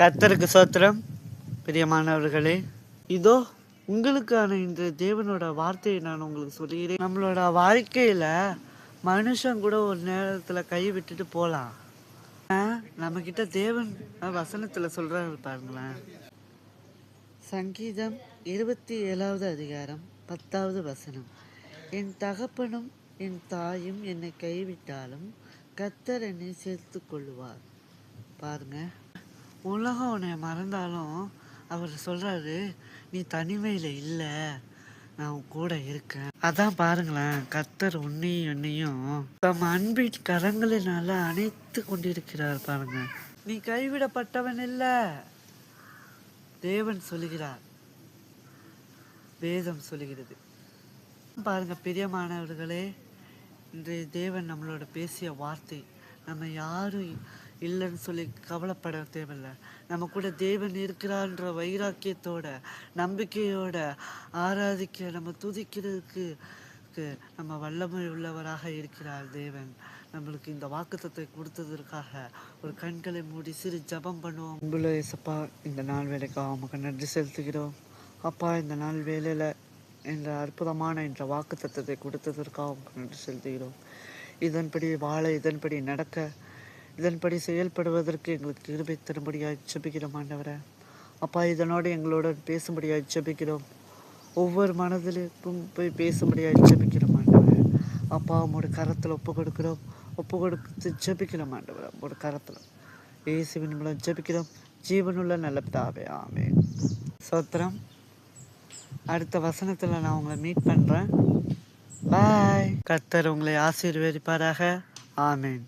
கர்த்தருக்கு சோத்திரம். பிரியமானவர்களே, இதோ உங்களுக்கான இந்த தேவனோட வார்த்தையை நான் உங்களுக்கு சொல்லுகிறேன். நம்மளோட வாழ்க்கையில் மனுஷன் கூட ஒரு நேரத்தில் கை விட்டுட்டு போகலாம். நம்மக்கிட்ட தேவன் வசனத்தில் சொல்கிறாரு பாருங்களேன். சங்கீதம் 27வது அதிகாரம் 10வது வசனம். என் தகப்பனும் என் தாயும் என்னை கைவிட்டாலும் கர்த்தர் என்னை சேர்த்து கொள்ளுவார். பாருங்க, உலகம் உன்னை மறந்தாலும் அவர் சொல்றாரு, நீ தனிமையில் இல்லை, நான் உன் கூட இருக்கேன். அதான் பாருங்களேன், கர்த்தர் உன்னையும் என்னையும் தம் அன்பின் கரங்களினால அணைத்து கொண்டிருக்கிறார். பாருங்க, நீ கைவிடப்பட்டவன் இல்லை, தேவன் சொல்லுகிறார், வேதம் சொல்லுகிறது. பாருங்க பிரியமானவர்களே, இன்றைய தேவன் நம்மளோட பேசிய வார்த்தை, நம்ம யாரும் இல்லைன்னு சொல்லி கவலைப்பட தேவையில்லை. நம்ம கூட தேவன் இருக்கிறான்ற வைராக்கியத்தோட நம்பிக்கையோட ஆராதிக்க, நம்ம துதிக்கிறதுக்கு நம்ம வல்லமை உள்ளவராக இருக்கிறார் தேவன். நம்மளுக்கு இந்த வாக்குத்தத்தை கொடுத்ததற்காக ஒரு கண்களை மூடி சிறு ஜபம் பண்ணுவோம். அன்புள்ள இயேசப்பா, இந்த நாள் வேலைக்காக உமக்கு நன்றி செலுத்துகிறோம். அப்பா, இந்த நாள் வேலையில் என்ற அற்புதமான என்ற வாக்குத்தத்தை கொடுத்ததற்காக உமக்கு நன்றி செலுத்துகிறோம். இதன்படி வாழ, இதன்படி நடக்க, இதன்படி செயல்படுவதற்கு எங்களுக்கு கிருபை தரும்படியாக ஜெபிக்கிறோம் ஆண்டவரே. அப்பா, இதனோடு எங்களோட பேசும்படியாக ஜெபிக்கிறோம். ஒவ்வொரு மனதிலுக்கும் போய் பேசும்படியாக ஜெபிக்கிறோம் ஆண்டவரே. அப்பா, உங்களோட கரத்தில் ஒப்பு கொடுத்து ஜெபிக்கிறோம் ஆண்டவரே. உங்களோட கரத்தில் இயேசுவின் மூலம் ஜெபிக்கிறோம். ஜீவனுள்ள நல்ல பிதாவே, ஆமென். சோத்திரம். அடுத்த வசனத்தில் நான் உங்களை மீட் பண்ணுறேன். பாய். கர்த்தர் உங்களை ஆசீர்வதிப்பாராக. ஆமென்.